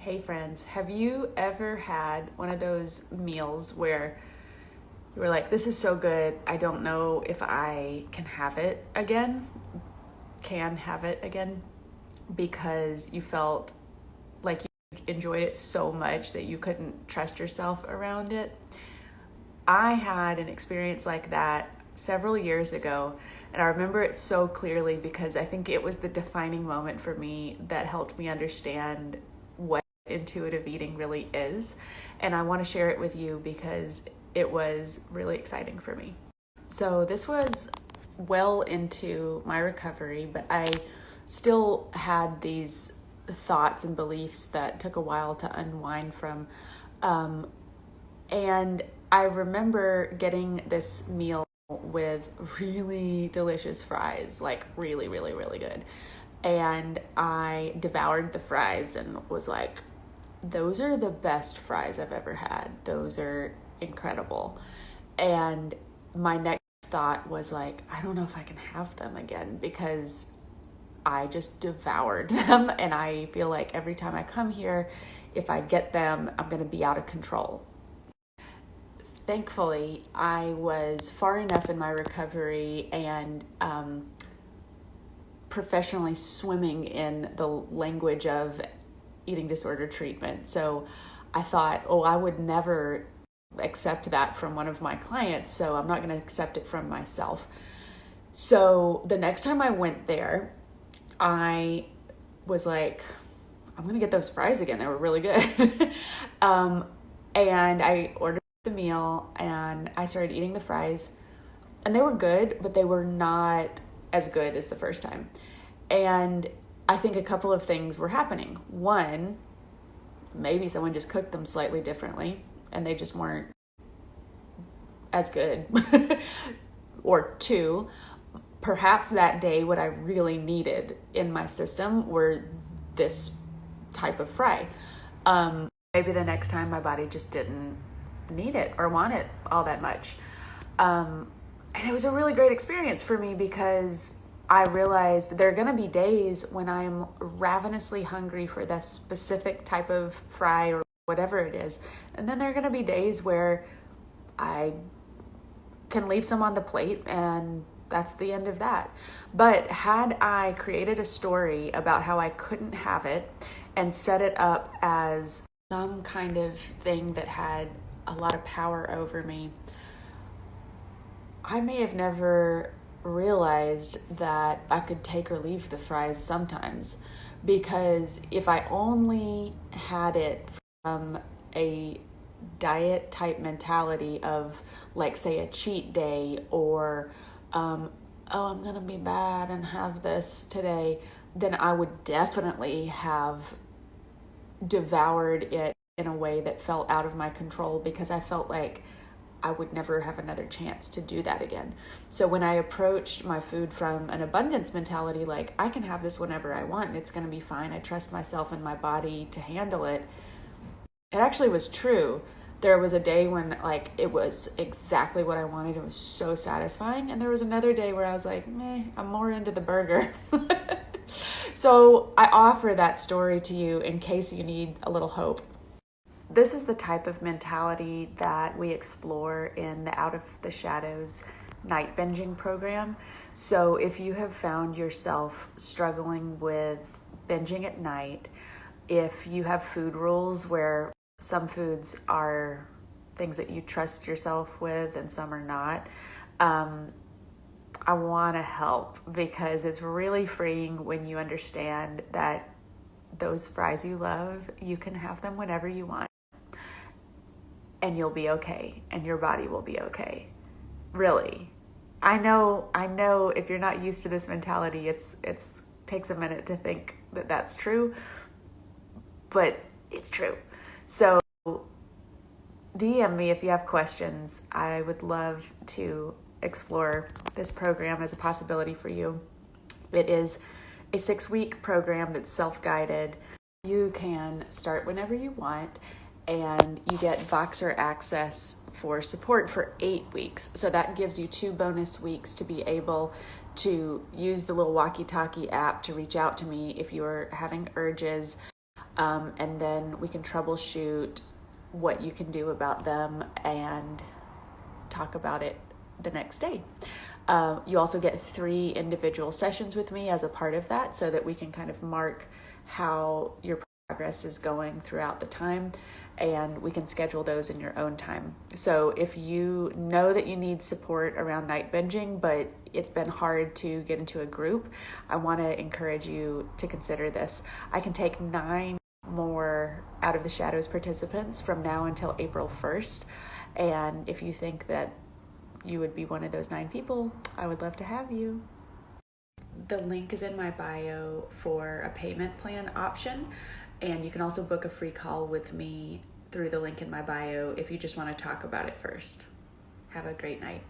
Hey friends, have you ever had one of those meals where you were like, this is so good, I don't know if I can have it again, because you felt like you enjoyed it so much that you couldn't trust yourself around it? I had an experience like that several years ago, and I remember it so clearly because I think it was the defining moment for me that helped me understand what intuitive eating really is. And I want to share it with you because it was really exciting for me. So this was well into my recovery, but I still had these thoughts and beliefs that took a while to unwind from. And I remember getting this meal with really delicious fries, like really, really, really good. And I devoured the fries and was like, those are the best fries I've ever had. Those are incredible. And my next thought was like, I don't know if I can have them again because I just devoured them. And I feel like every time I come here, if I get them, I'm going to be out of control. Thankfully, I was far enough in my recovery and professionally swimming in the language of eating disorder treatment. So I thought, I would never accept that from one of my clients, so I'm not going to accept it from myself. So the next time I went there, I was like, I'm going to get those fries again. They were really good. And I ordered the meal and I started eating the fries, and they were good, but they were not as good as the first time. And I think a couple of things were happening. One, maybe someone just cooked them slightly differently and they just weren't as good. Or two, perhaps that day what I really needed in my system were this type of fry. Maybe the next time my body just didn't need it or want it all that much. And it was a really great experience for me because I realized there are going to be days when I'm ravenously hungry for this specific type of fry or whatever it is. And then there are going to be days where I can leave some on the plate and that's the end of that. But had I created a story about how I couldn't have it and set it up as some kind of thing that had a lot of power over me, I may have never realized that I could take or leave the fries sometimes, because if I only had it from a diet type mentality of, like, say a cheat day or I'm gonna be bad and have this today, then I would definitely have devoured it in a way that felt out of my control because I felt like I would never have another chance to do that again. So when I approached my food from an abundance mentality, like I can have this whenever I want and it's going to be fine, I trust myself and my body to handle it, it actually was true. There was a day when like it was exactly what I wanted. It was so satisfying. And there was another day where I was like, I'm more into the burger. So I offer that story to you in case you need a little hope. This is the type of mentality that we explore in the Out of the Shadows night binging program. So if you have found yourself struggling with binging at night, if you have food rules where some foods are things that you trust yourself with and some are not, I want to help because it's really freeing when you understand that those fries you love, you can have them whenever you want. And you'll be okay, and your body will be okay. Really. I know if you're not used to this mentality, it's takes a minute to think that that's true, but it's true. So DM me if you have questions. I would love to explore this program as a possibility for you. It is a 6-week program that's self-guided. You can start whenever you want, and you get Voxer access for support for 8 weeks. So that gives you 2 bonus weeks to be able to use the little walkie-talkie app to reach out to me if you're having urges. and then we can troubleshoot what you can do about them and talk about it the next day. You also get 3 individual sessions with me as a part of that, so that we can kind of mark how your progress is going throughout the time, and we can schedule those in your own time. So if you know that you need support around night binging, but it's been hard to get into a group, I want to encourage you to consider this. I can take 9 more Out of the Shadows participants from now until April 1st. And if you think that you would be one of those 9 people, I would love to have you. The link is in my bio for a payment plan option, and you can also book a free call with me through the link in my bio if you just want to talk about it first. Have a great night.